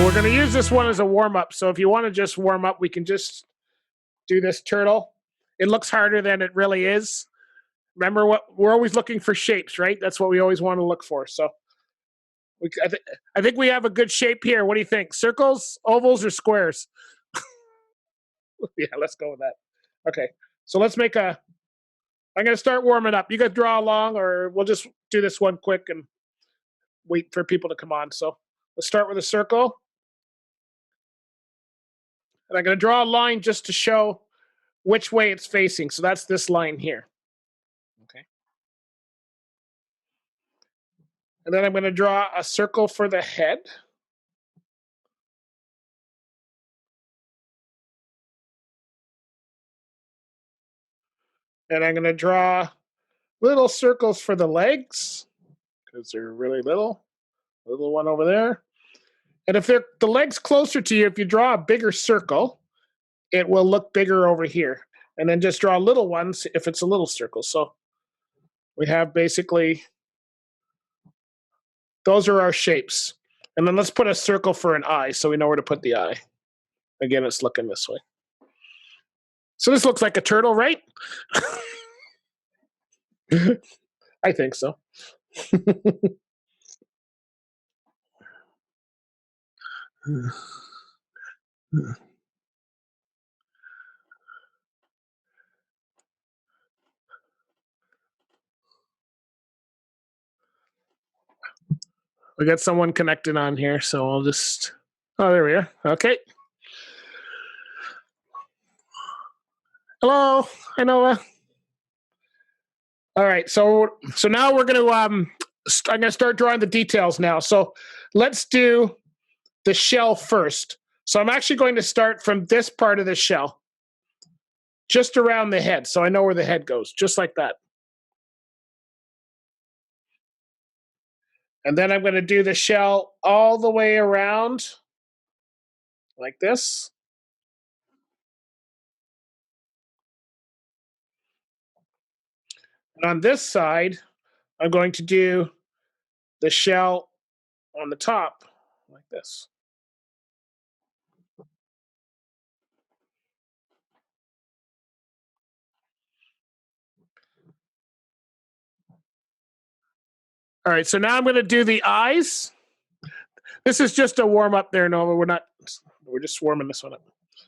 we're going to use this one as a warm-up. So if you want to just warm up, we can just do this turtle. It looks harder than it really is. Remember, what we're always looking for shapes, right? That's what we always want to look for. So I think we have a good shape here. What do you think? Circles, ovals, or squares? Yeah, let's go with that. Okay, so let's make a... I'm going to start warming up. You guys draw along, or we'll just do this one quick and wait for people to come on. So let's start with a circle. And I'm going to draw a line just to show which way it's facing. So that's this line here. Okay. And then I'm going to draw a circle for the head. And I'm going to draw little circles for the legs because they're really little. Little one over there. And if the leg's closer to you, if you draw a bigger circle, it will look bigger over here. And then just draw little ones if it's a little circle. So we have basically, those are our shapes. And then let's put a circle for an eye so we know where to put the eye. Again, it's looking this way. So this looks like a turtle, right? I think so. We got someone connected on here, so I'll just... Oh, there we are. Okay. Hello. Hi, Noah. All right, so now we're going to... I'm going to start drawing the details now. So let's do the shell first. So I'm actually going to start from this part of the shell, just around the head, so I know where the head goes, just like that. And then I'm going to do the shell all the way around, like this. And on this side, I'm going to do the shell on the top, like this. All right, so now I'm going to do the eyes. This is just a warm up there, Nova. We're just warming this one up.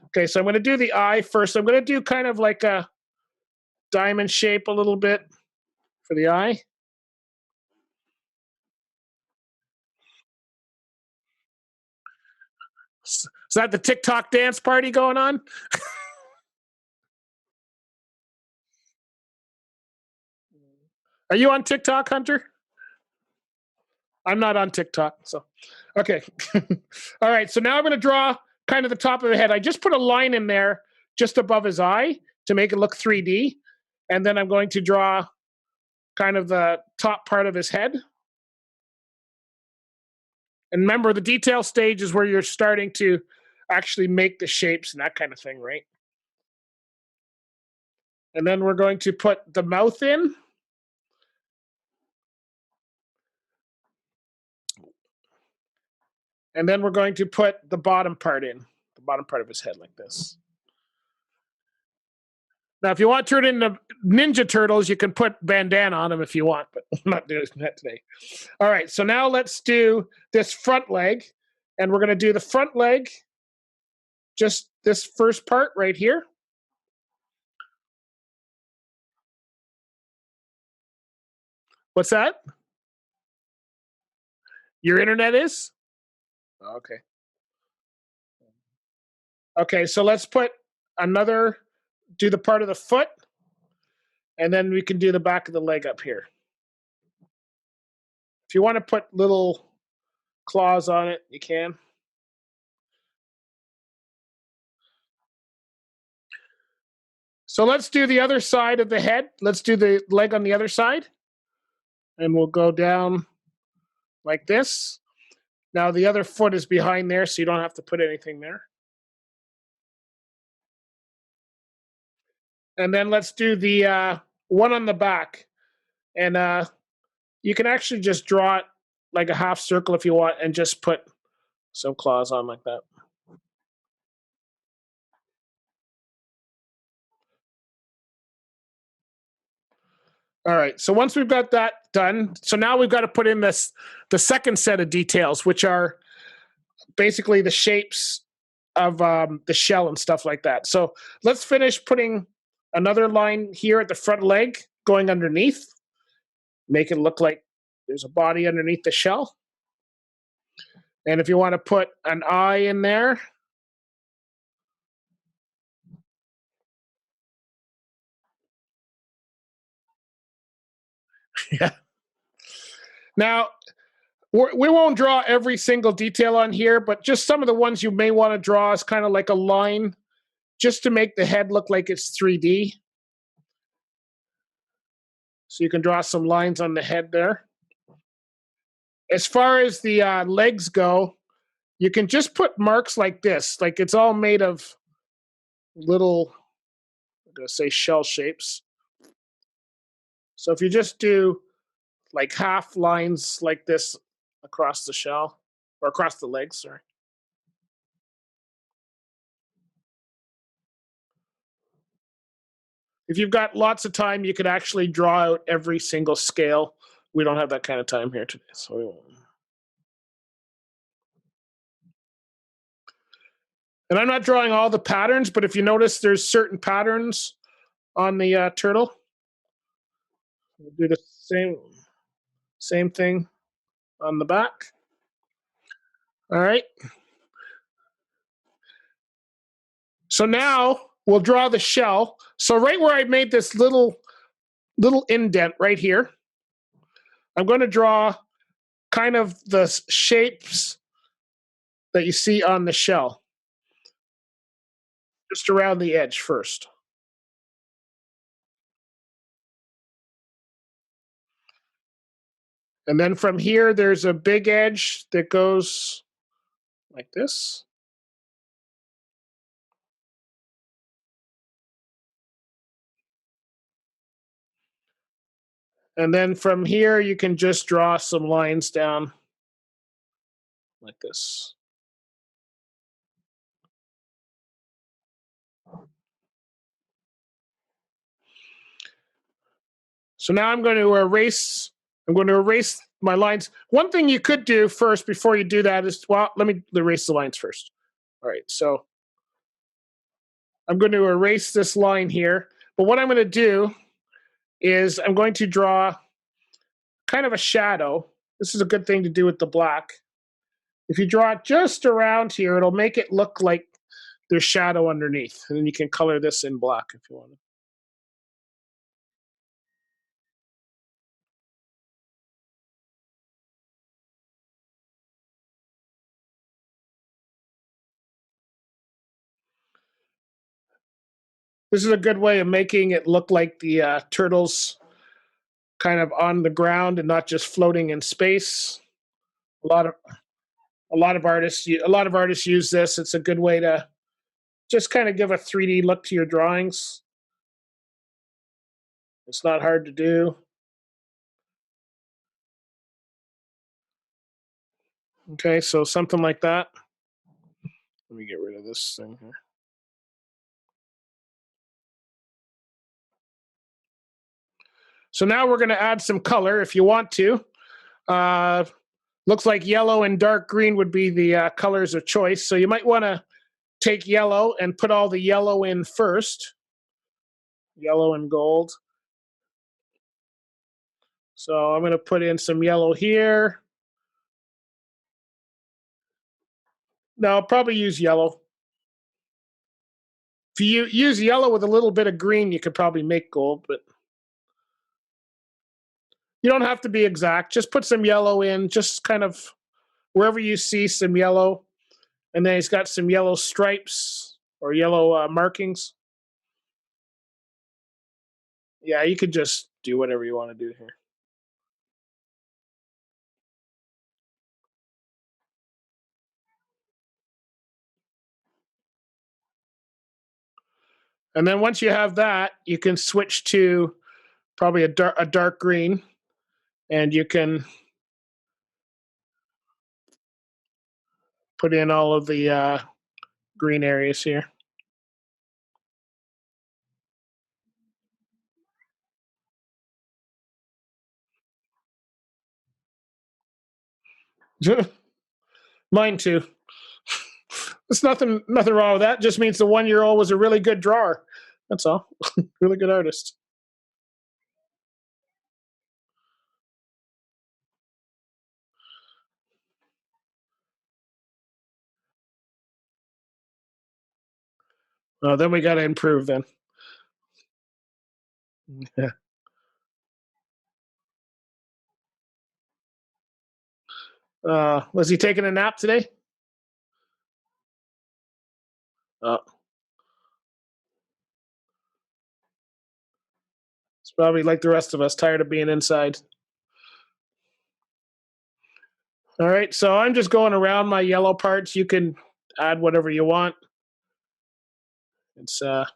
Okay, so I'm going to do the eye first. I'm going to do kind of like a diamond shape a little bit for the eye. Is that the TikTok dance party going on? Are you on TikTok, Hunter? I'm not on TikTok, so okay. All right, so now I'm going to draw kind of the top of the head. I just put a line in there just above his eye to make it look 3D, and then I'm going to draw kind of the top part of his head. And remember, the detail stage is where you're starting to actually make the shapes and that kind of thing, right? And then we're going to put the mouth in. And then we're going to put the bottom part in, the bottom part of his head like this. Now, if you want to turn it into Ninja Turtles, you can put bandana on them if you want, but I'm not doing that today. All right, so now let's do this front leg. And we're going to do the front leg, just this first part right here. What's that? Your internet is? Okay. Okay, so let's put another, do the part of the foot, and then we can do the back of the leg up here. If you want to put little claws on it, you can. So let's do the other side of the head. Let's do the leg on the other side. And we'll go down like this. Now the other foot is behind there, so you don't have to put anything there. And then let's do the one on the back. And you can actually just draw it like a half circle if you want and just put some claws on like that. All right. So once we've got that done, so now we've got to put in the second set of details, which are basically the shapes of the shell and stuff like that. So let's finish putting another line here at the front leg going underneath. Make it look like there's a body underneath the shell. And if you want to put an eye in there, yeah. Now, we won't draw every single detail on here, but just some of the ones you may want to draw is kind of like a line just to make the head look like it's 3D. So you can draw some lines on the head there. As far as the legs go, you can just put marks like this. Like it's all made of little, I'm going to say shell shapes. So if you just do like half lines like this across the shell, or across the legs, sorry. If you've got lots of time, you could actually draw out every single scale. We don't have that kind of time here today, so we won't. And I'm not drawing all the patterns, but if you notice, there's certain patterns on the turtle. We'll do the same thing on the back. All right. So now we'll draw the shell. So right where I made this little indent right here, I'm going to draw kind of the shapes that you see on the shell, just around the edge first. And then from here, there's a big edge that goes like this. And then from here, you can just draw some lines down like this. So now I'm going to erase my lines. One thing you could do first before you do that is, well, let me erase the lines first. All right, so I'm going to erase this line here. But what I'm going to do is I'm going to draw kind of a shadow. This is a good thing to do with the black. If you draw it just around here, it'll make it look like there's shadow underneath. And then you can color this in black if you want to. This is a good way of making it look like the turtle's kind of on the ground and not just floating in space. A lot of artists use this. It's a good way to just kind of give a 3D look to your drawings. It's not hard to do. Okay, so something like that. Let me get rid of this thing here. So now we're going to add some color if you want to. Looks like yellow and dark green would be the colors of choice. So you might want to take yellow and put all the yellow in first. Yellow and gold. So I'm going to put in some yellow here. No, I'll probably use yellow. If you use yellow with a little bit of green, you could probably make gold, but you don't have to be exact. Just put some yellow in, just kind of wherever you see some yellow. And then he's got some yellow stripes or yellow markings. Yeah, you could just do whatever you want to do here. And then once you have that, you can switch to probably a dark green, and you can put in all of the green areas here. Mine too. There's nothing wrong with that. Just means the 1-year-old was a really good drawer. That's all. Really good artist. Then we got to improve. Then. Yeah. Was he taking a nap today? Uh, it's probably like the rest of us, tired of being inside. All right, so I'm just going around my yellow parts. You can add whatever you want. It's of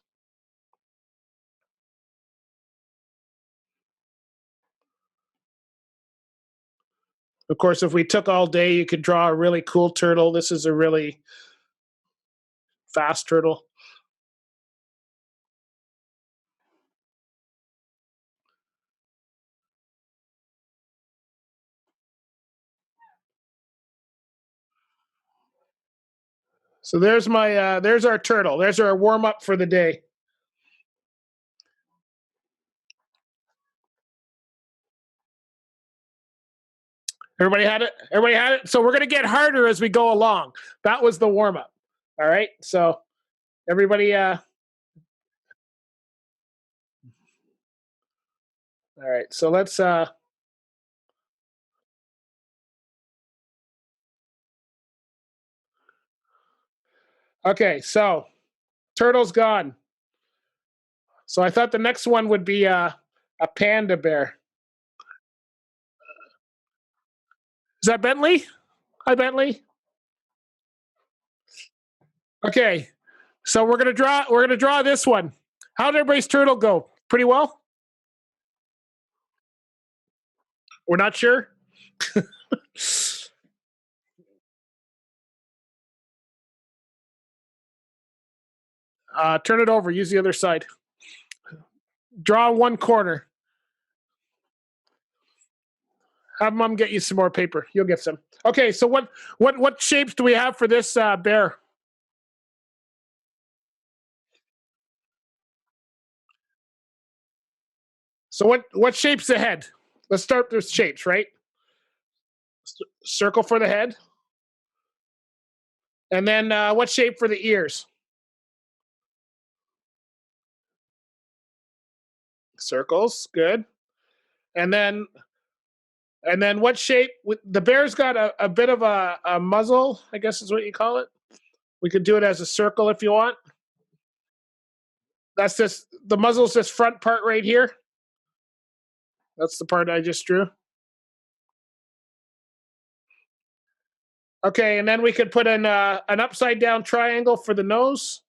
course, if we took all day, you could draw a really cool turtle. This is a really fast turtle. So there's our turtle. There's our warm up for the day. Everybody had it. Everybody had it. So we're gonna get harder as we go along. That was the warm up. All right. So everybody. All right. So let's. Okay. So turtle's gone. So I thought the next one would be a panda bear. Is that Bentley? Hi, Bentley. Okay. So we're gonna draw. We're gonna draw this one. How did everybody's turtle go? Pretty well. We're not sure. Turn it over. Use the other side. Draw one corner. Have mom get you some more paper. You'll get some. Okay. So what shapes do we have for this bear? So what shapes the head? Let's start with shapes, right? Circle for the head, and then what shape for the ears? Circles. Good. And then what shape? The bear's got a bit of a muzzle, I guess is what you call it. We could do it as a circle if you want. That's this. The muzzle's this front part right here. That's the part I just drew. Okay, and then we could put in an upside down triangle for the nose.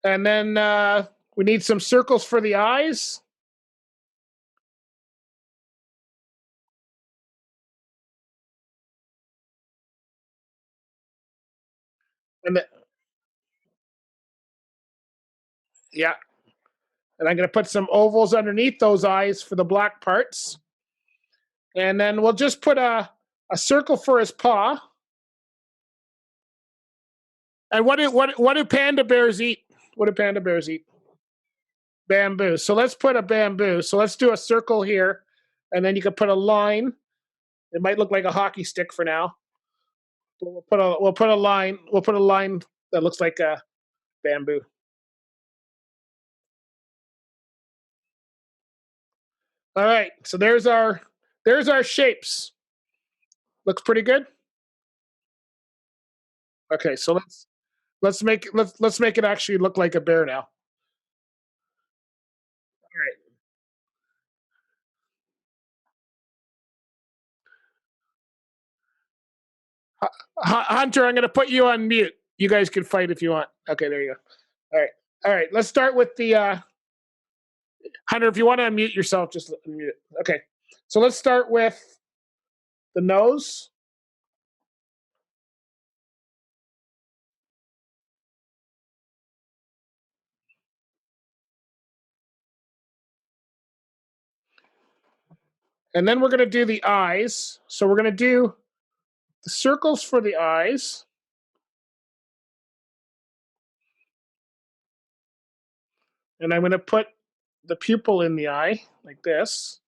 And then we need some circles for the eyes. And yeah, and I'm going to put some ovals underneath those eyes for the black parts. And then we'll just put a circle for his paw. And what do panda bears eat? What do panda bears eat? Bamboo. So let's put a bamboo. So let's do a circle here, and then you can put a line. It might look like a hockey stick for now. But we'll put a line. We'll put a line that looks like a bamboo. All right. So there's our shapes. Looks pretty good. Okay. So let's make it actually look like a bear now. All right. Hunter, I'm going to put you on mute. You guys can fight if you want. Okay. There you go. All right. All right. Let's start with the Hunter, if you want to unmute yourself, just unmute it. Okay. So let's start with the nose. And then we're going to do the eyes. So we're going to do the circles for the eyes. And I'm going to put the pupil in the eye like this.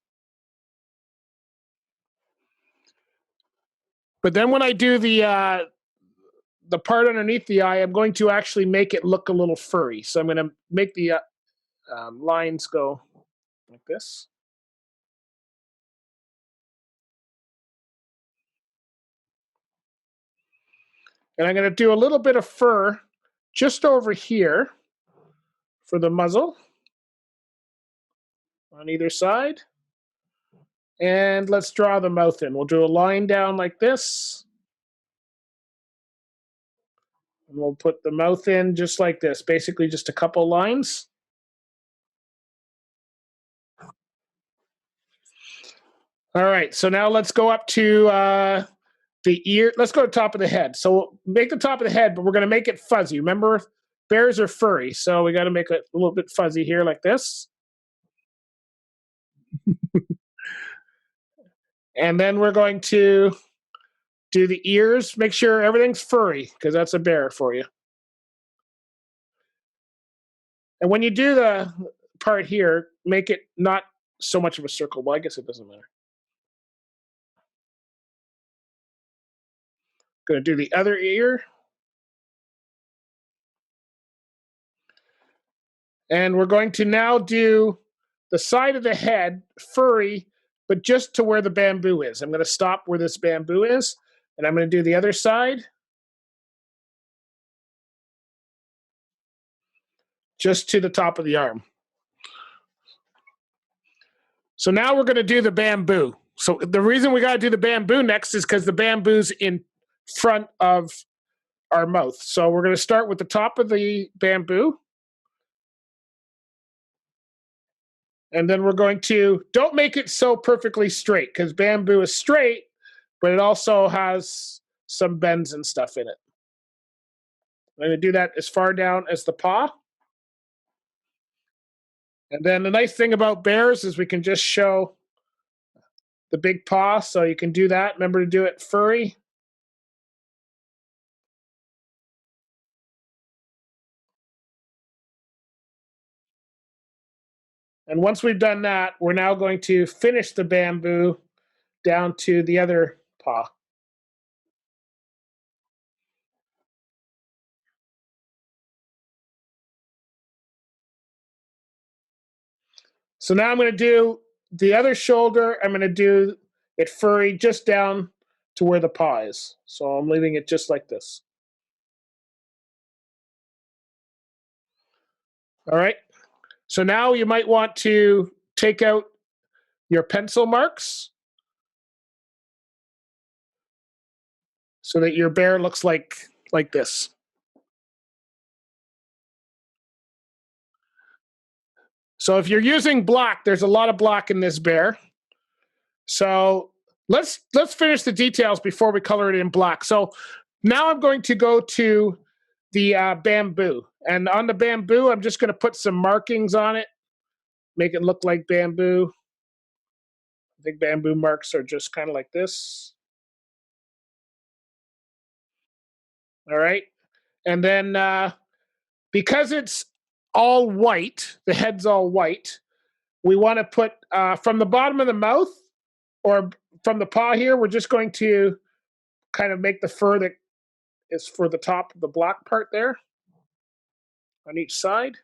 But then when I do the part underneath the eye, I'm going to actually make it look a little furry. So I'm going to make the lines go like this. And I'm going to do a little bit of fur just over here for the muzzle on either side. And let's draw the mouth in. We'll do a line down like this. And we'll put the mouth in just like this, basically just a couple lines. All right, so now let's go up to the ear. Let's go to the top of the head. So we'll make the top of the head, but we're going to make it fuzzy. Remember, bears are furry, so we got to make it a little bit fuzzy here like this. And then we're going to do the ears. Make sure everything's furry, because that's a bear for you. And when you do the part here, make it not so much of a circle. Well, I guess it doesn't matter. Going to do the other ear. And we're going to now do the side of the head, furry, but just to where the bamboo is. I'm going to stop where this bamboo is, and I'm going to do the other side. Just to the top of the arm. So now we're going to do the bamboo. So the reason we got to do the bamboo next is because the bamboo's in front of our mouth. So we're going to start with the top of the bamboo. And then we're going to, don't make it so perfectly straight, because bamboo is straight, but it also has some bends and stuff in it. I'm going to do that as far down as the paw. And then the nice thing about bears is we can just show the big paw, so you can do that. Remember to do it furry. And once we've done that, we're now going to finish the bamboo down to the other paw. So now I'm going to do the other shoulder. I'm going to do it furry just down to where the paw is. So I'm leaving it just like this. All right. So now you might want to take out your pencil marks so that your bear looks like this. So if you're using black, there's a lot of black in this bear. So let's finish the details before we color it in black. So now I'm going to go to the bamboo. And on the bamboo, I'm just going to put some markings on it, make it look like bamboo. I think bamboo marks are just kind of like this. All right. And then because it's all white, the head's all white, we want to put from the bottom of the mouth or from the paw here, we're just going to kind of make the fur that is for the top of the black part there on each side.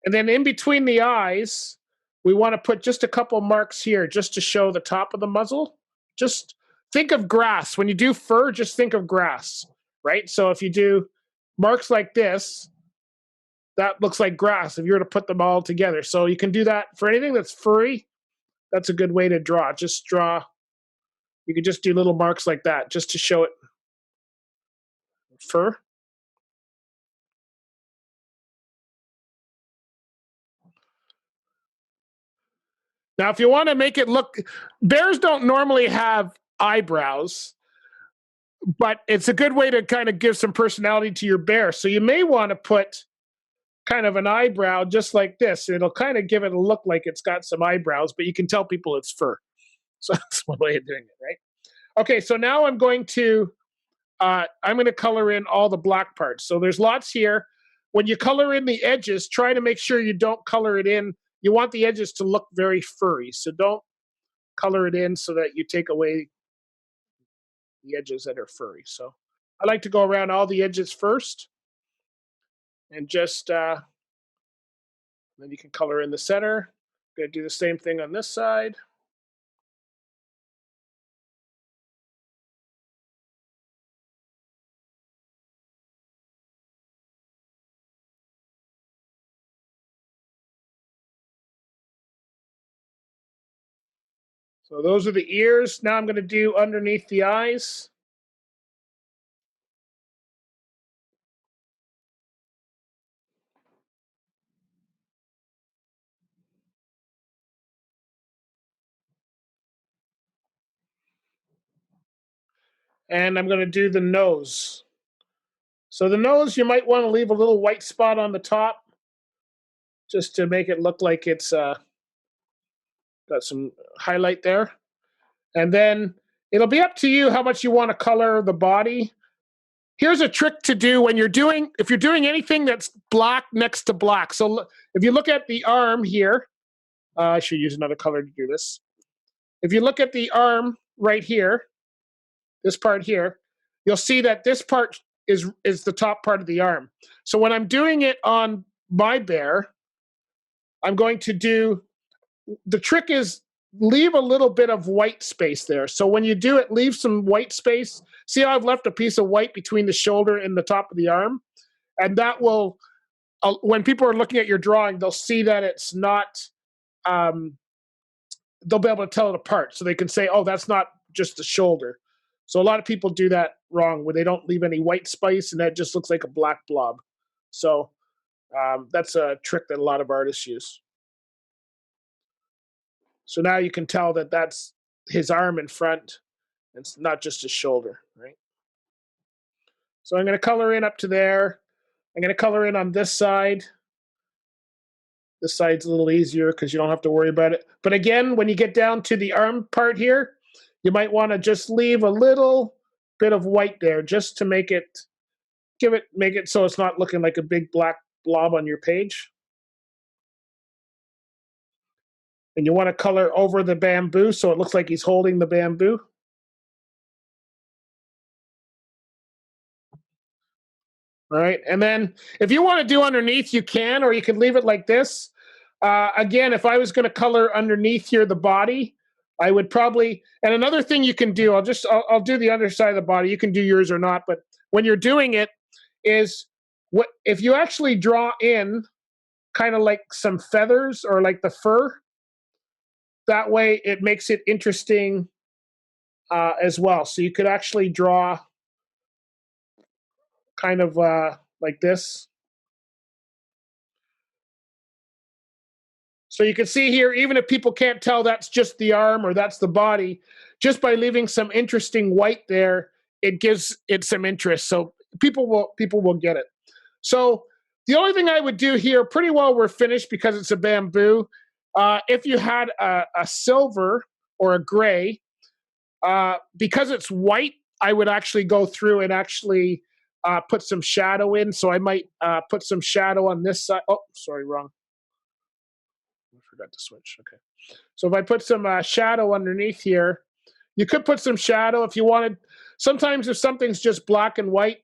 And then in between the eyes, we want to put just a couple marks here just to show the top of the muzzle. Just think of grass. When you do fur, just think of grass, right? So if you do marks like this, that looks like grass if you were to put them all together. So you can do that for anything that's furry. That's a good way to draw. Just draw. You could just do little marks like that just to show it fur. Now, if you want to make it look, bears don't normally have eyebrows, but it's a good way to kind of give some personality to your bear. So you may want to put kind of an eyebrow just like this. It'll kind of give it a look like it's got some eyebrows, but you can tell people it's fur. So that's one way of doing it, right? Okay, so now I'm going to color in all the black parts. So there's lots here. When you color in the edges, try to make sure you don't color it in. You want the edges to look very furry. So don't color it in so that you take away the edges that are furry. So I like to go around all the edges first and just, then you can color in the center. I'm going to do the same thing on this side. So those are the ears. Now I'm going to do underneath the eyes. And I'm going to do the nose. So the nose, you might want to leave a little white spot on the top just to make it look like it's got some highlight there. And then it'll be up to you how much you want to color the body. Here's a trick to do when if you're doing anything that's black next to black. So if you look at the arm here, I should use another color to do this. If you look at the arm right here, this part here, you'll see that this part is the top part of the arm. So when I'm doing it on my bear, I'm going to do, the trick is leave a little bit of white space there. So when you do it, leave some white space. See how I've left a piece of white between the shoulder and the top of the arm? And that will, when people are looking at your drawing, they'll see that it's not, they'll be able to tell it apart. So they can say, oh, that's not just the shoulder. So a lot of people do that wrong, where they don't leave any white space and that just looks like a black blob. So that's a trick that a lot of artists use. So now you can tell that that's his arm in front. It's not just his shoulder, right? So I'm going to color in up to there. I'm going to color in on this side. This side's a little easier because you don't have to worry about it. But again, when you get down to the arm part here, you might want to just leave a little bit of white there just to make it so it's not looking like a big black blob on your page. And you want to color over the bamboo so it looks like he's holding the bamboo. All right, and then if you want to do underneath, you can, or you can leave it like this. Again, if I was going to color underneath here the body, I would probably. And another thing you can do, I'll do the underside of the body. You can do yours or not, but when you're doing it, is what if you actually draw in kind of like some feathers or like the fur. That way, it makes it interesting as well. So you could actually draw kind of like this. So you can see here, even if people can't tell that's just the arm or that's the body, just by leaving some interesting white there, it gives it some interest. So people will get it. So the only thing I would do here, pretty well we're finished because it's a bamboo. If you had a silver or a gray, because it's white, I would actually go through and actually put some shadow in. So I might put some shadow on this side. Oh, sorry, wrong. I forgot to switch. Okay. So if I put some shadow underneath here, you could put some shadow if you wanted. Sometimes if something's just black and white,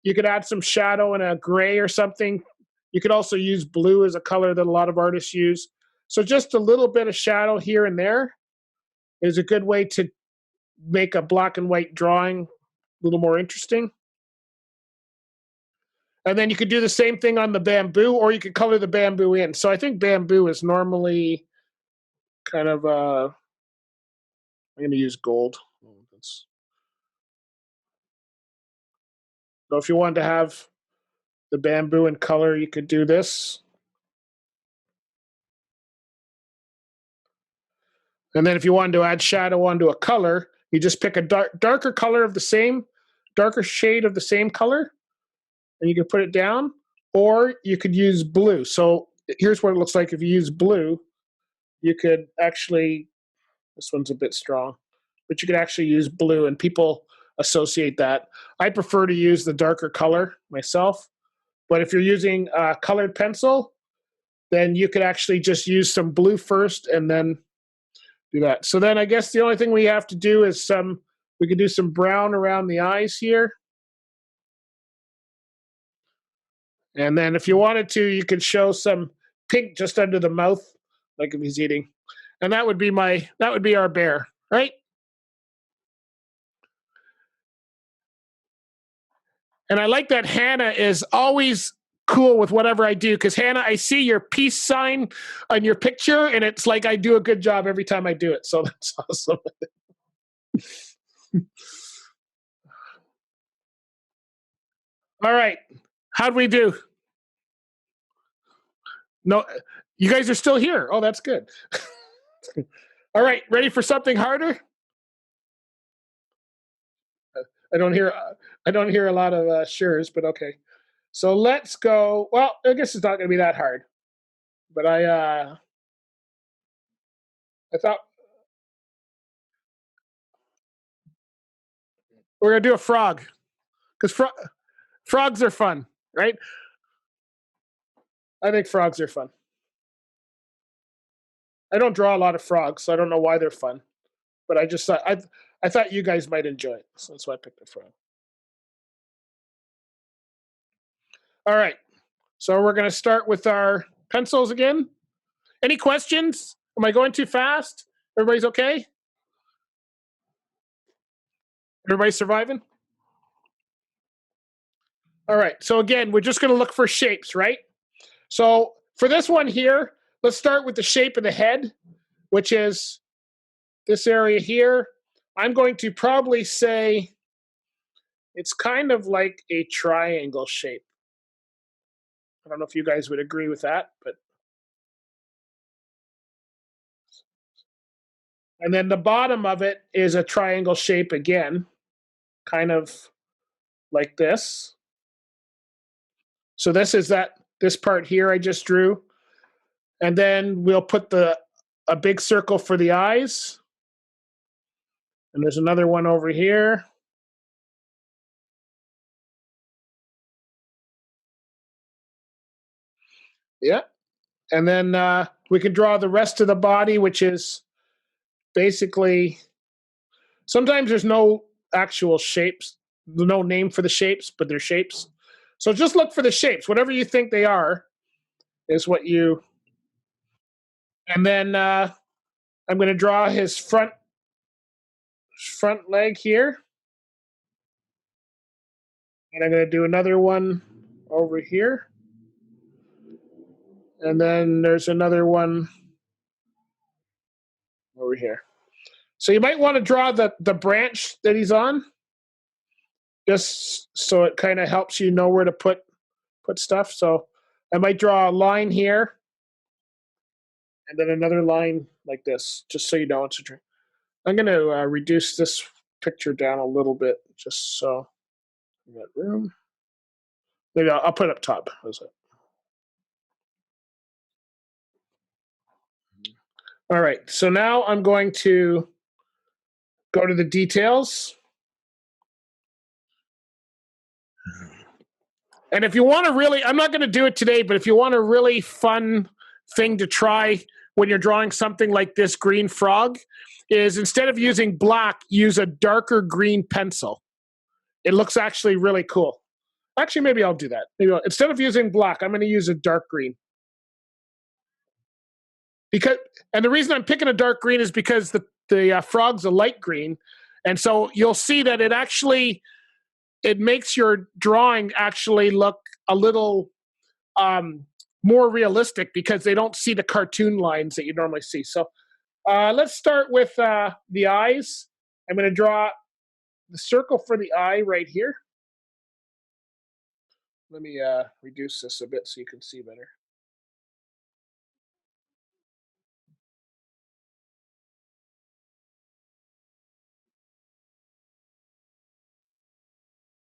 you could add some shadow in a gray or something. You could also use blue as a color that a lot of artists use. So just a little bit of shadow here and there is a good way to make a black and white drawing a little more interesting. And then you could do the same thing on the bamboo, or you could color the bamboo in. So I think bamboo is normally kind of, I'm going to use gold. So if you wanted to have the bamboo in color, you could do this. And then if you wanted to add shadow onto a color, you just pick a darker color of the same, darker shade of the same color, and you can put it down. Or you could use blue. So here's what it looks like if you use blue. You could actually, this one's a bit strong, but you could actually use blue, and people associate that. I prefer to use the darker color myself, but if you're using a colored pencil, then you could actually just use some blue first and then do that. So then I guess the only thing we have to do is we could do some brown around the eyes here. And then if you wanted to, you could show some pink just under the mouth, like if he's eating. And that would be our bear, right? And I like that Hannah is always cool with whatever I do, because Hannah, I see your peace sign on your picture, and it's like I do a good job every time I do it. So that's awesome. All right. How'd we do? No, you guys are still here. Oh, that's good. All right, ready for something harder? I don't hear a lot of sure's, but okay. So let's go. Well, I guess it's not going to be that hard. But I thought we're going to do a frog, because frogs are fun, right? I think frogs are fun. I don't draw a lot of frogs, so I don't know why they're fun. But I just thought I thought you guys might enjoy it, so that's why I picked a frog. All right, so we're going to start with our pencils again. Any questions? Am I going too fast? Everybody's okay? Everybody's surviving? All right, so again, we're just going to look for shapes, right? So for this one here, let's start with the shape of the head, which is this area here. I'm going to probably say it's kind of like a triangle shape. I don't know if you guys would agree with that, but. And then the bottom of it is a triangle shape again, kind of like this. So this is this part here I just drew. And then we'll put a big circle for the eyes. And there's another one over here. Yeah. And then we can draw the rest of the body, which is basically, sometimes there's no actual shapes, no name for the shapes, but they're shapes. So just look for the shapes. Whatever you think they are is what you. And then I'm going to draw his front leg here. And I'm going to do another one over here. And then there's another one over here. So you might want to draw the branch that he's on, just so it kind of helps you know where to put stuff. So I might draw a line here, and then another line like this, just so you know it's a tree. I'm going to reduce this picture down a little bit, just so we got room. Maybe I'll put it up top. How's that? All right. So now I'm going to go to the details. And if you want to really, I'm not going to do it today, but if you want a really fun thing to try when you're drawing something like this green frog, is instead of using black, use a darker green pencil. It looks actually really cool. Actually, maybe I'll do that. Instead of using black, I'm going to use a dark green. And the reason I'm picking a dark green is because the frog's a light green, and so you'll see that it makes your drawing actually look a little more realistic, because they don't see the cartoon lines that you normally see. So let's start with the eyes. I'm going to draw the circle for the eye right here. Let me reduce this a bit so you can see better.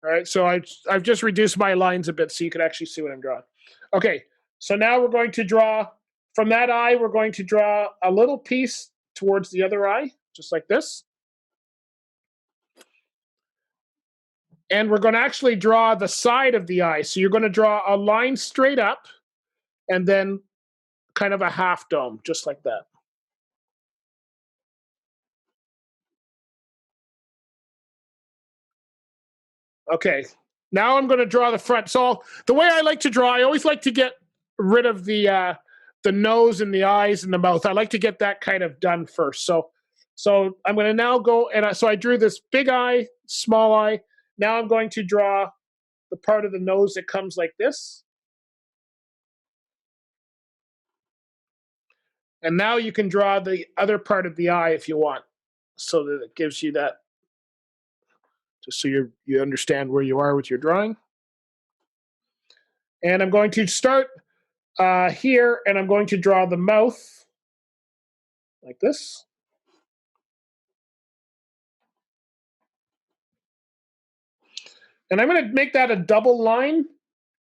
All right, so I've just reduced my lines a bit so you can actually see what I'm drawing. Okay, so now we're going to draw, from that eye, we're going to draw a little piece towards the other eye, just like this. And we're going to actually draw the side of the eye. So you're going to draw a line straight up and then kind of a half dome, just like that. Okay, now I'm going to draw the front. So the way I like to draw, I always like to get rid of the nose and the eyes and the mouth. I like to get that kind of done first. So I'm going to now go and so I drew this big eye, small eye. Now I'm going to draw the part of the nose that comes like this. And now you can draw the other part of the eye if you want, so that it gives you that, just so you understand where you are with your drawing. And I'm going to start here, and I'm going to draw the mouth like this. And I'm going to make that a double line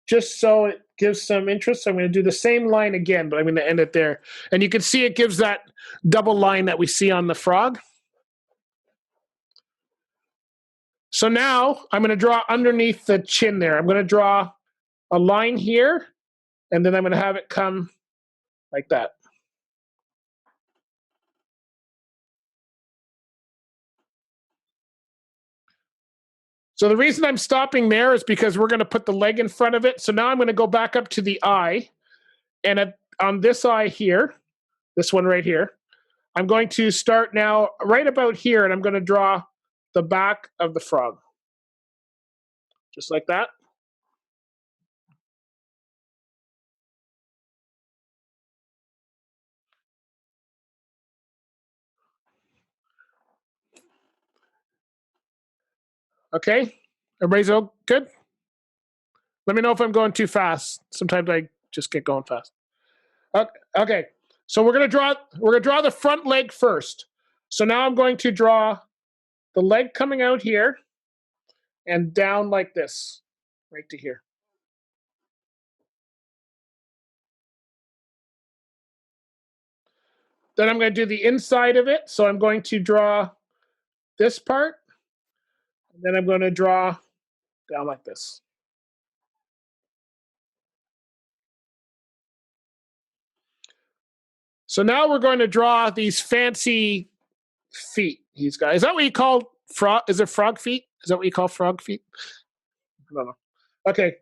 just so it gives some interest. So I'm going to do the same line again, but I'm going to end it there. And you can see it gives that double line that we see on the frog. So now I'm going to draw underneath the chin there. I'm going to draw a line here, and then I'm going to have it come like that. So the reason I'm stopping there is because we're going to put the leg in front of it. So now I'm going to go back up to the eye, and on this eye here, this one right here, I'm going to start now right about here, and I'm going to draw the back of the frog, just like that. Okay, everybody's all good? Let me know if I'm going too fast. Sometimes I just get going fast. Okay, so we're gonna draw the front leg first. So now I'm going to draw the leg coming out here and down like this, right to here. Then I'm going to do the inside of it. So I'm going to draw this part, and then I'm going to draw down like this. So now we're going to draw these fancy feet. These guys. Is that what you call frog? Is it frog feet? Is that what you call frog feet? I don't know. Okay,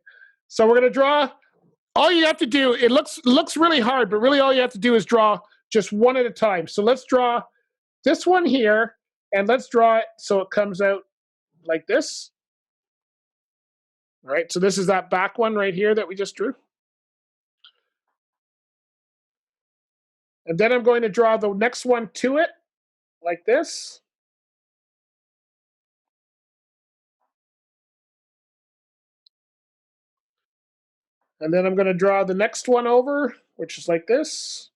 so we're going to draw. All you have to do, it looks really hard, but really all you have to do is draw just one at a time. So let's draw this one here, and let's draw it so it comes out like this. All right, so this is that back one right here that we just drew. And then I'm going to draw the next one to it, like this. And then I'm going to draw the next one over, which is like this.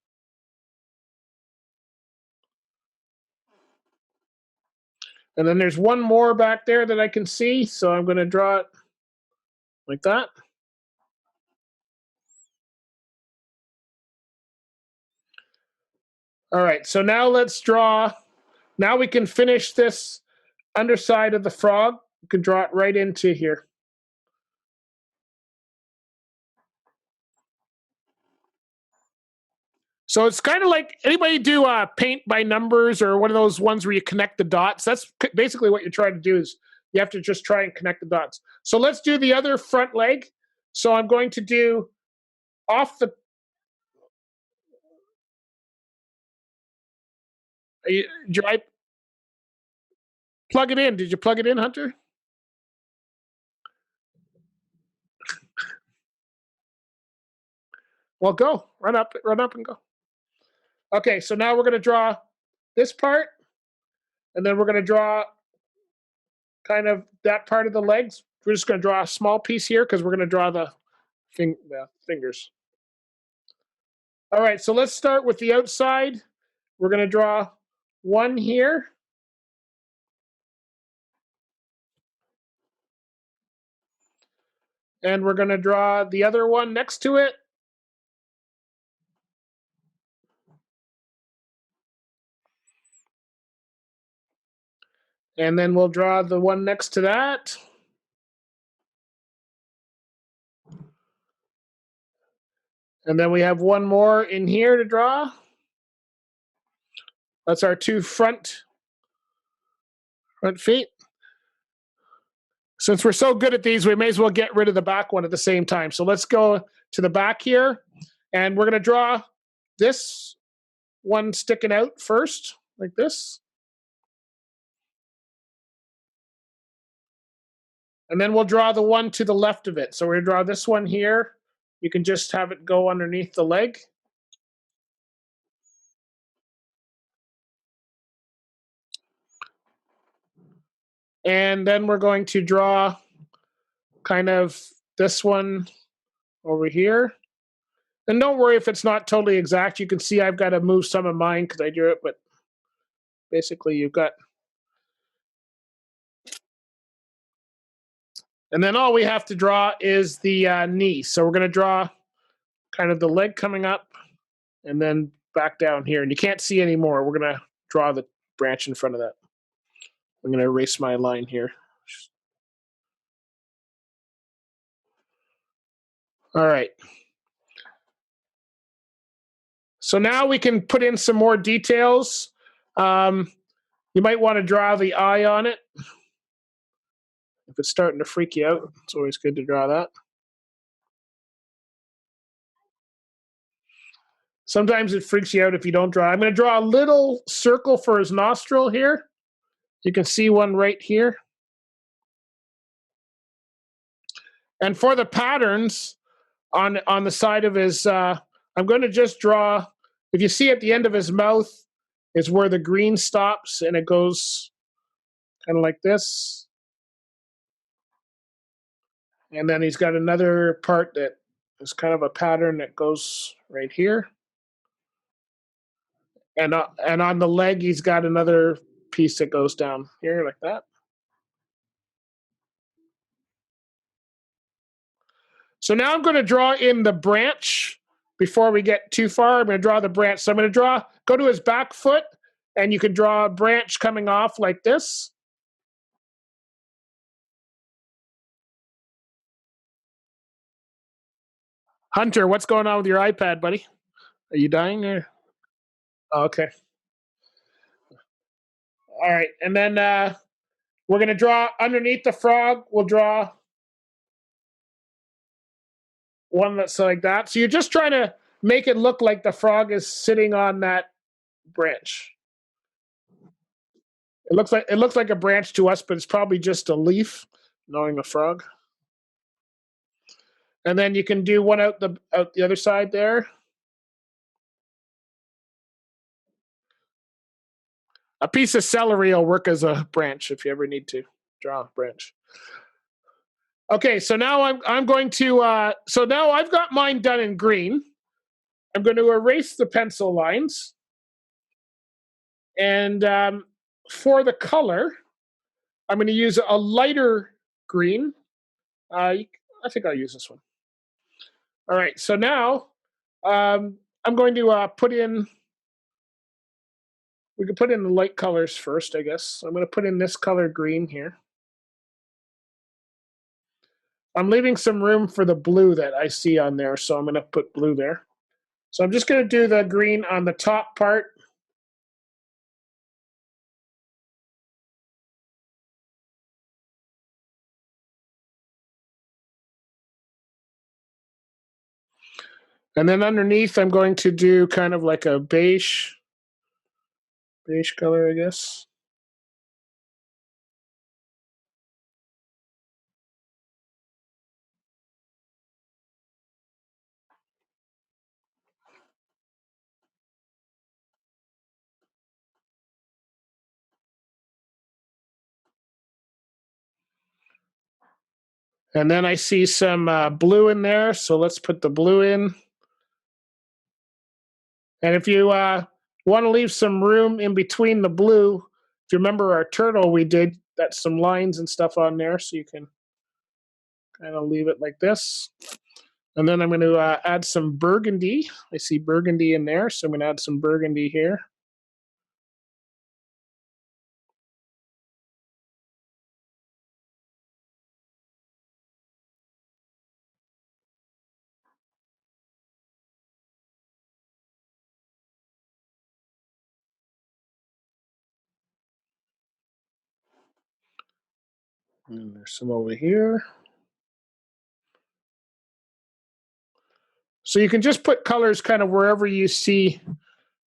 And then there's one more back there that I can see, so I'm going to draw it like that. All right, so now let's draw. Now we can finish this underside of the frog. You can draw it right into here. So it's kind of like, anybody do paint by numbers or one of those ones where you connect the dots? That's basically what you're trying to do, is you have to just try and connect the dots. So let's do the other front leg. So I'm going to do off the. Did I plug it in? Did you plug it in, Hunter? Well, go. Run up and go. Okay, so now we're going to draw this part, and then we're going to draw kind of that part of the legs. We're just going to draw a small piece here because we're going to draw the fingers. All right, so let's start with the outside. We're going to draw one here. And we're going to draw the other one next to it. And then we'll draw the one next to that. And then we have one more in here to draw. That's our two front feet. Since we're so good at these, we may as well get rid of the back one at the same time. So let's go to the back here. And we're going to draw this one sticking out first, like this. And then we'll draw the one to the left of it. So we're going to draw this one here. You can just have it go underneath the leg. And then we're going to draw kind of this one over here. And don't worry if it's not totally exact. You can see I've got to move some of mine because I drew it, but basically you've got. And then all we have to draw is the knee. So we're going to draw kind of the leg coming up and then back down here. And you can't see any more. We're going to draw the branch in front of that. I'm going to erase my line here. All right. So now we can put in some more details. You might want to draw the eye on it. If it's starting to freak you out, it's always good to draw that. Sometimes it freaks you out if you don't draw. I'm going to draw a little circle for his nostril here. You can see one right here. And for the patterns on the side of his, I'm going to just draw, if you see at the end of his mouth is where the green stops and it goes kind of like this. And then he's got another part that is kind of a pattern that goes right here. And on the leg, he's got another piece that goes down here like that. So now I'm going to draw in the branch before we get too far. I'm going to draw the branch. So I'm going to go to his back foot, and you can draw a branch coming off like this. Hunter, what's going on with your iPad, buddy? Are you dying? Or? Oh, okay. All right. And then we're going to draw underneath the frog. We'll draw one that's like that. So you're just trying to make it look like the frog is sitting on that branch. It looks like a branch to us, but it's probably just a leaf, knowing the frog. And then you can do one out the other side there. A piece of celery will work as a branch if you ever need to draw a branch. Okay, so now I'm going to so now I've got mine done in green. I'm going to erase the pencil lines. And for the color, I'm going to use a lighter green. I think I'll use this one. All right, so now I'm going to put in, we can put in the light colors first, I guess. So I'm going to put in this color green here. I'm leaving some room for the blue that I see on there, so I'm going to put blue there. So I'm just going to do the green on the top part. And then underneath, I'm going to do kind of like a beige color, I guess. And then I see some blue in there, so let's put the blue in. And if you want to leave some room in between the blue, if you remember our turtle we did, that's some lines and stuff on there, so you can Kind of leave it like this. And then I'm going to add some burgundy. I see burgundy in there, so I'm going to add some burgundy here. And there's some over here. So you can just put colors kind of wherever you see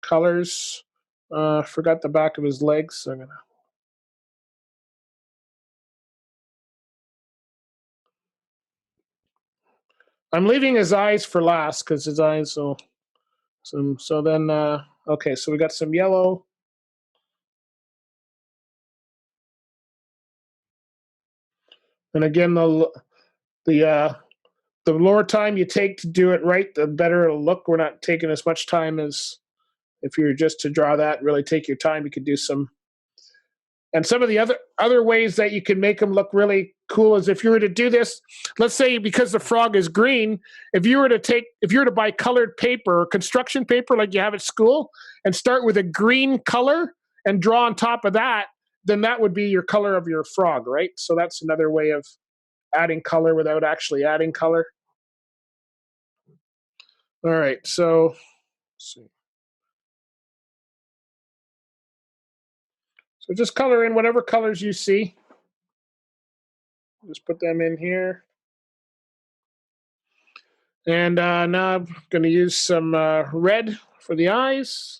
colors. Forgot the back of his legs, so I'm leaving his eyes for last because his eyes so then okay, so we got some yellow. And again, the the more time you take to do it right, the better it'll look. We're not taking as much time as if you were just to draw that. Really take your time. You could do some. And some of the other ways that you can make them look really cool is if you were to do this, let's say because the frog is green, if you were to buy colored paper, construction paper like you have at school, and start with a green color and draw on top of that, then that would be your color of your frog, right? So that's another way of adding color without actually adding color. All right, so let's see. So just color in whatever colors you see. Just put them in here. And now I'm going to use some red for the eyes.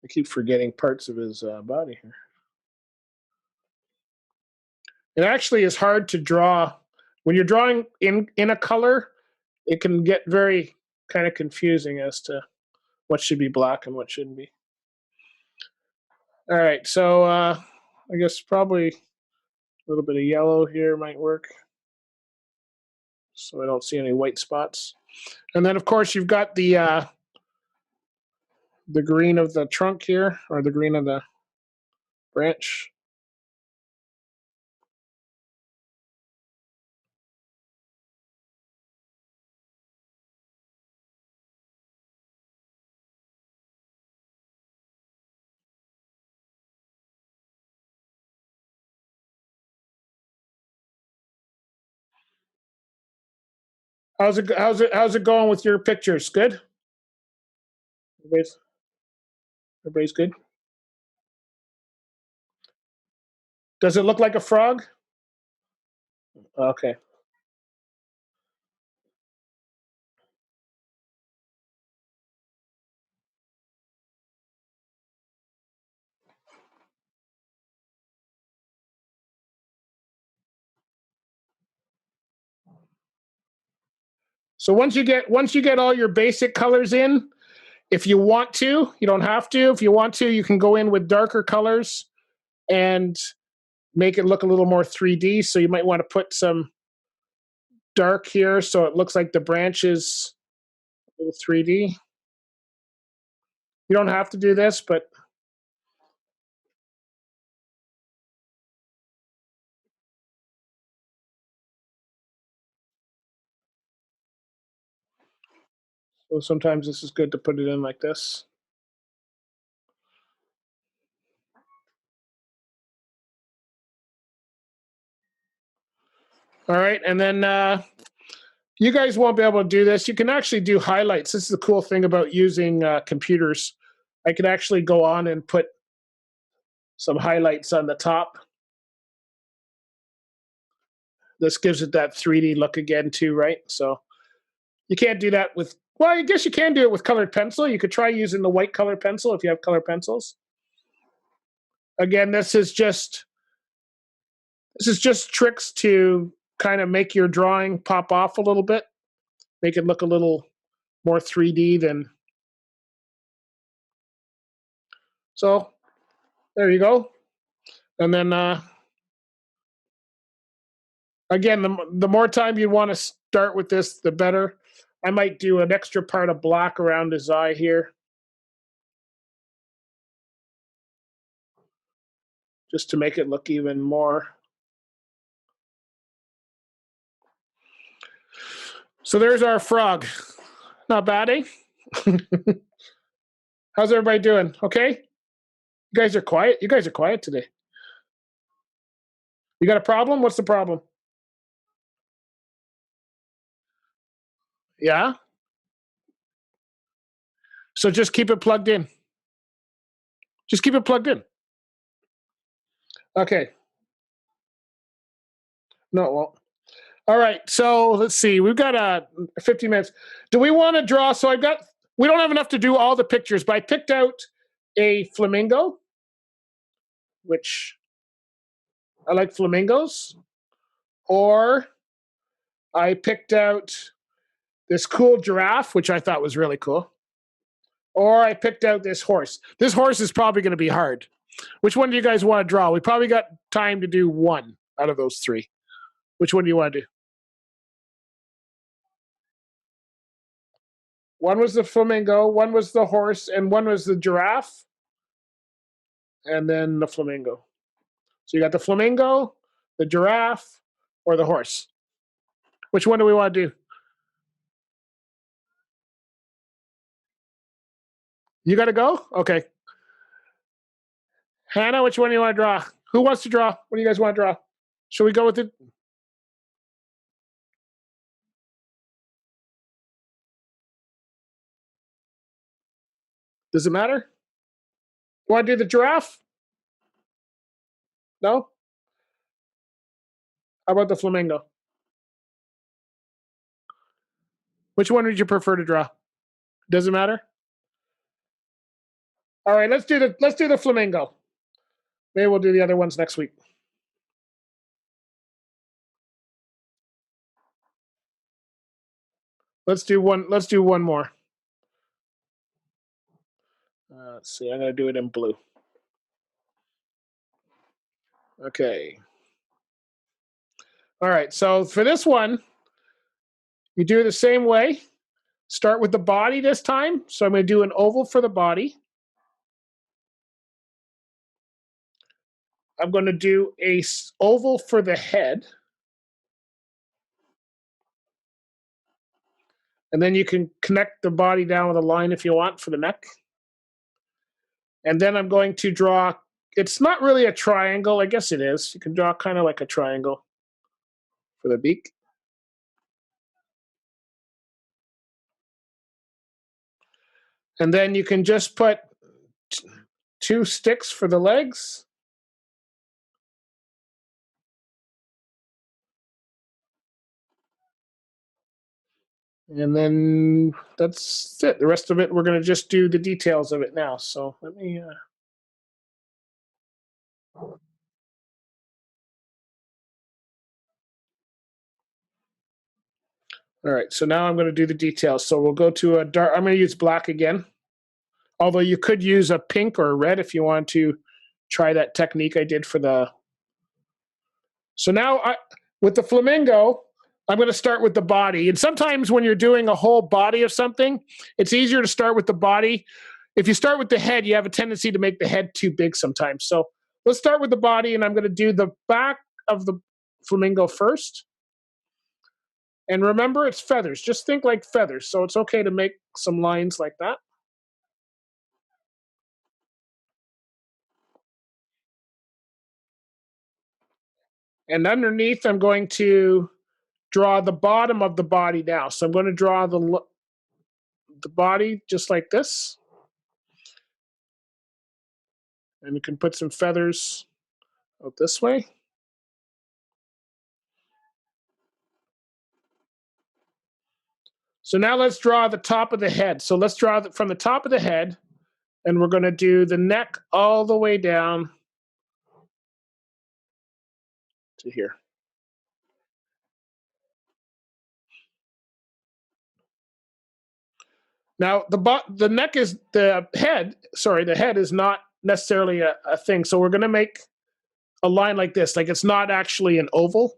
I keep forgetting parts of his body here. It actually is hard to draw. When you're drawing in a color, it can get very kind of confusing as to what should be black and what shouldn't be. All right, so I guess probably a little bit of yellow here might work, so I don't see any white spots. And then, of course, you've got the green of the trunk here, or the green of the branch. How's it going with your pictures? Good. Everybody's, everybody's good. Does it look like a frog? Okay. So once you get all your basic colors in, if you want to, you don't have to. If you want to, you can go in with darker colors and make it look a little more 3D. So you might want to put some dark here so it looks like the branch is a little 3D. You don't have to do this, but so sometimes this is good to put it in like this. All right, and then you guys won't be able to do this. You can actually do highlights. This is the cool thing about using computers. I can actually go on and put some highlights on the top. This gives it that 3D look again too, right? So you can't do that with, well, I guess you can do it with colored pencil. You could try using the white colored pencil if you have colored pencils. Again, this is just tricks to kind of make your drawing pop off a little bit, make it look a little more 3D than. So there you go. And then Again, the more time you want to start with this, the better. I might do an extra part of black around his eye here, just to make it look even more. So there's our frog. Not bad, eh? How's everybody doing? Okay? You guys are quiet? You guys are quiet today. You got a problem? What's the problem? Yeah? So just keep it plugged in. Just keep it plugged in. Okay. No, well. All right. So let's see. We've got 50 minutes. Do we want to draw? So we don't have enough to do all the pictures, but I picked out a flamingo, which I like flamingos. Or I picked out this cool giraffe, which I thought was really cool. Or I picked out this horse. This horse is probably going to be hard. Which one do you guys want to draw? We probably got time to do one out of those three. Which one do you want to do? One was the flamingo, one was the horse, and one was the giraffe, and then the flamingo. So you got the flamingo, the giraffe, or the horse. Which one do we want to do? You got to go? Okay. Hannah, which one do you want to draw? Who wants to draw? What do you guys want to draw? Should we go with it? Does it matter? Want to do the giraffe? No? How about the flamingo? Which one would you prefer to draw? Does it matter? All right, let's do the flamingo. Maybe we'll do the other ones next week. Let's do one more. Let's see. I'm going to do it in blue. Okay. All right. So for this one, you do it the same way. Start with the body this time. So I'm going to do an oval for the body. I'm going to do a oval for the head. And then you can connect the body down with a line if you want for the neck. And then I'm going to draw, it's not really a triangle. I guess it is. You can draw kind of like a triangle for the beak. And then you can just put two sticks for the legs. And then that's it. The rest of it, we're going to just do the details of it now. So let me... All right, so now I'm going to do the details. So we'll go to a dark... I'm going to use black again. Although you could use a pink or a red if you want to try that technique I did for the... So now, with the flamingo, I'm going to start with the body. And sometimes when you're doing a whole body of something, it's easier to start with the body. If you start with the head, you have a tendency to make the head too big sometimes. So let's start with the body, and I'm going to do the back of the flamingo first. And remember, it's feathers. Just think like feathers. So it's okay to make some lines like that. And underneath, I'm going to draw the bottom of the body now. So I'm going to draw the body just like this. And you can put some feathers out this way. So now let's draw the top of the head. So let's draw from the top of the head, and we're going to do the neck all the way down to here. Now the neck is the head. Sorry, the head is not necessarily a thing. So we're going to make a line like this. Like it's not actually an oval.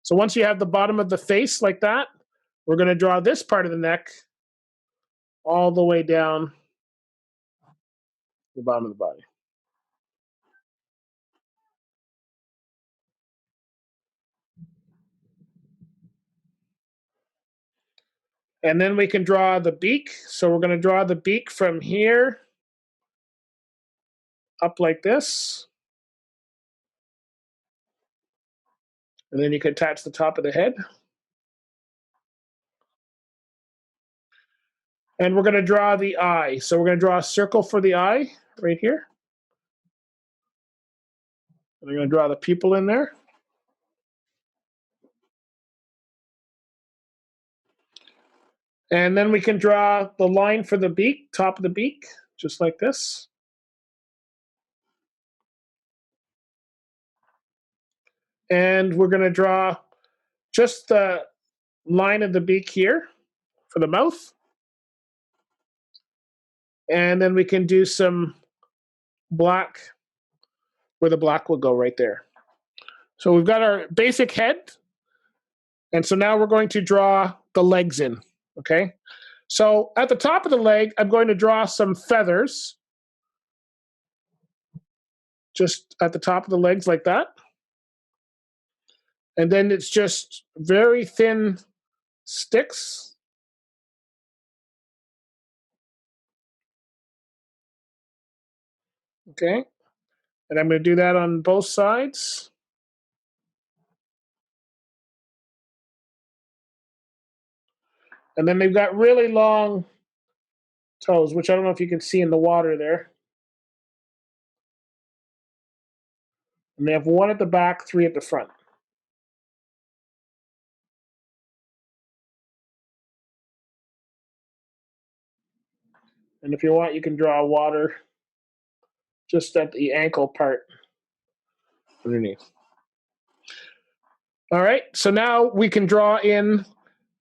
So once you have the bottom of the face like that, we're going to draw this part of the neck all the way down the bottom of the body. And then we can draw the beak. So we're going to draw the beak from here up like this. And then you can attach the top of the head. And we're going to draw the eye. So we're going to draw a circle for the eye right here. And we're going to draw the pupil in there. And then we can draw the line for the beak, top of the beak, just like this. And we're going to draw just the line of the beak here for the mouth. And then we can do some black where the black will go right there. So we've got our basic head. And so now we're going to draw the legs in, okay? So at the top of the leg, I'm going to draw some feathers just at the top of the legs like that. And then it's just very thin sticks. Okay. And I'm going to do that on both sides. And then they've got really long toes, which I don't know if you can see in the water there. And they have one at the back, three at the front. And if you want, you can draw water just at the ankle part underneath. All right, so now we can draw in,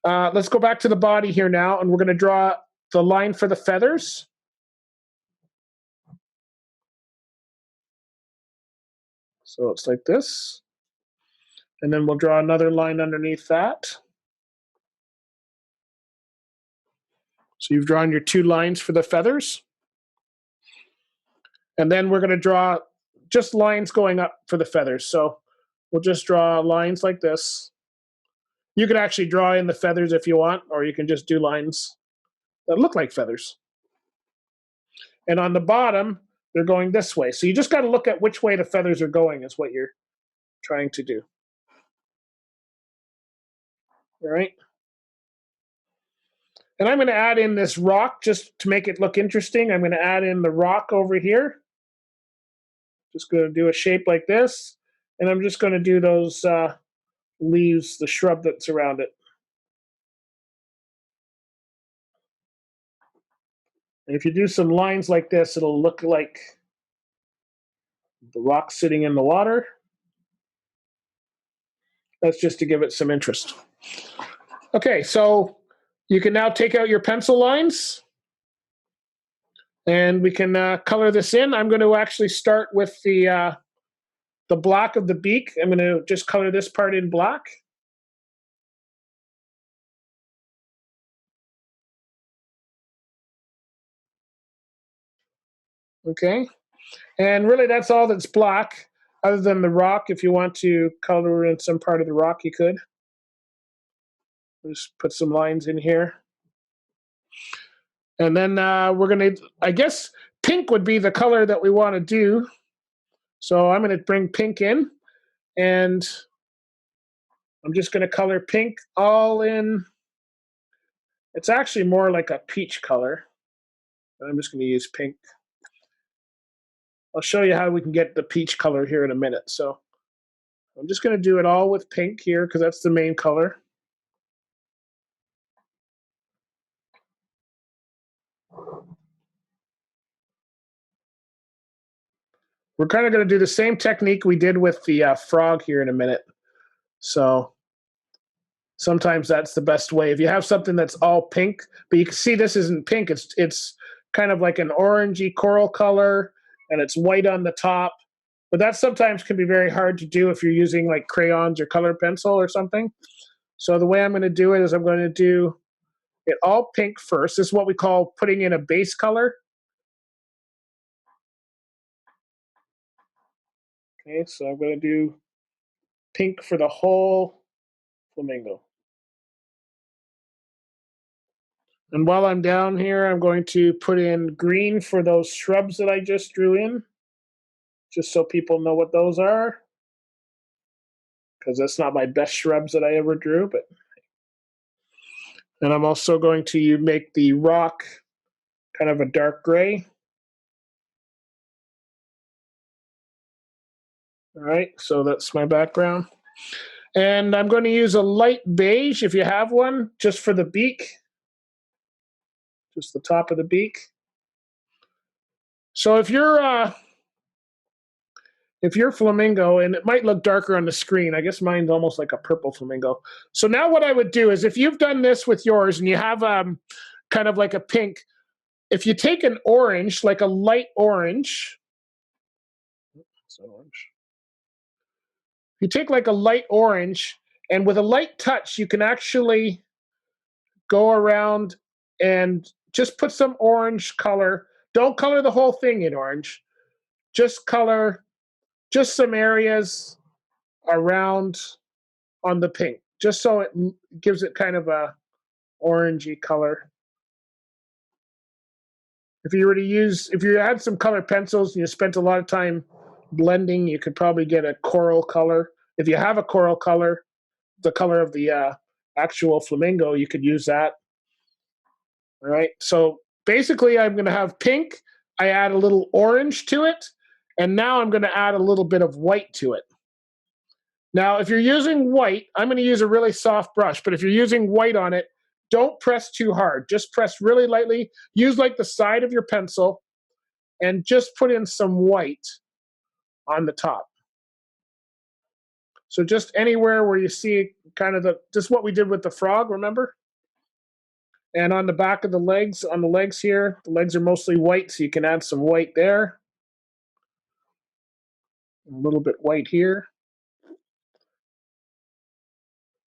let's go back to the body here now, and we're going to draw the line for the feathers. So it's like this. And then we'll draw another line underneath that. So you've drawn your two lines for the feathers. And then we're going to draw just lines going up for the feathers. So we'll just draw lines like this. You can actually draw in the feathers if you want, or you can just do lines that look like feathers. And on the bottom, they're going this way. So you just got to look at which way the feathers are going is what you're trying to do. All right. And I'm going to add in this rock just to make it look interesting. I'm going to add in the rock over here. Just going to do a shape like this. And I'm just going to do those leaves, the shrub that's around it. And if you do some lines like this, it'll look like the rock sitting in the water. That's just to give it some interest. Okay, so you can now take out your pencil lines. And we can color this in. I'm going to actually start with the black of the beak. I'm going to just color this part in black. Okay. And really that's all that's black, other than the rock. If you want to color in some part of the rock, you could. Just put some lines in here. And then we're going to, I guess pink would be the color that we want to do. So I'm going to bring pink in. And I'm just going to color pink all in. It's actually more like a peach color. I'm just going to use pink. I'll show you how we can get the peach color here in a minute. So I'm just going to do it all with pink here because that's the main color. We're kind of going to do the same technique we did with the frog here in a minute. So sometimes that's the best way. If you have something that's all pink, but you can see this isn't pink, it's kind of like an orangey coral color, and it's white on the top, But that sometimes can be very hard to do if you're using like crayons or color pencil or something. So the way I'm going to do it is I'm going to do it all pink first. This is what we call putting in a base color. Okay, so I'm going to do pink for the whole flamingo. And while I'm down here, I'm going to put in green for those shrubs that I just drew in, just so people know what those are, because that's not my best shrubs that I ever drew. But and I'm also going to make the rock kind of a dark gray. All right, so that's my background. And I'm going to use a light beige, if you have one, just for the beak, just the top of the beak. So if you're flamingo, and it might look darker on the screen, I guess mine's almost like a purple flamingo. So now what I would do is, if you've done this with yours and you have kind of like a pink, if you take an orange, like a light orange, it's not orange. You take like a light orange, and with a light touch, you can actually go around and just put some orange color. Don't color the whole thing in orange. Just color just some areas around on the pink, just so it gives it kind of a orangey color. If you had some color pencils and you spent a lot of time blending, you could probably get a coral color. If you have a coral color, the color of the actual flamingo, you could use that. All right. So basically, I'm going to have pink. I add a little orange to it. And now I'm going to add a little bit of white to it. Now, if you're using white, I'm going to use a really soft brush. But if you're using white on it, don't press too hard. Just press really lightly. Use like the side of your pencil and just put in some white on the top. So just anywhere where you see kind of just what we did with the frog, remember? And on the back of the legs, on the legs here, the legs are mostly white, so you can add some white there. A little bit white here.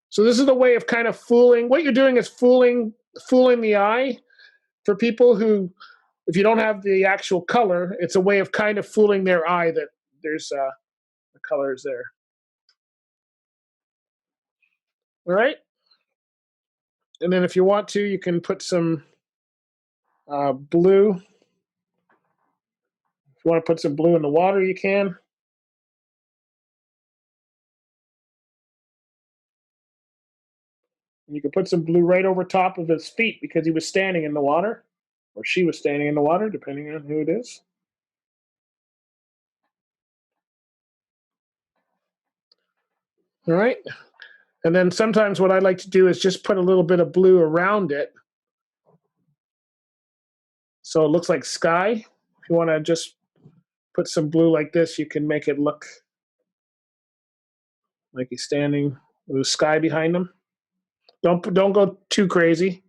So this is a way of kind of fooling. What you're doing is fooling the eye. For people who, if you don't have the actual color, it's a way of kind of fooling their eye that there's the colors there. All right. And then if you want to, you can put some blue. If you want to put some blue in the water, you can. And you can put some blue right over top of his feet because he was standing in the water, or she was standing in the water, depending on who it is. All right. And then sometimes what I like to do is just put a little bit of blue around it, so it looks like sky. If you want to just put some blue like this, you can make it look like he's standing with the sky behind him. Don't go too crazy,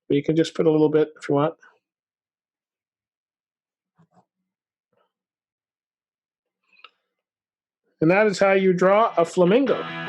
but you can just put a little bit if you want. And that is how you draw a flamingo.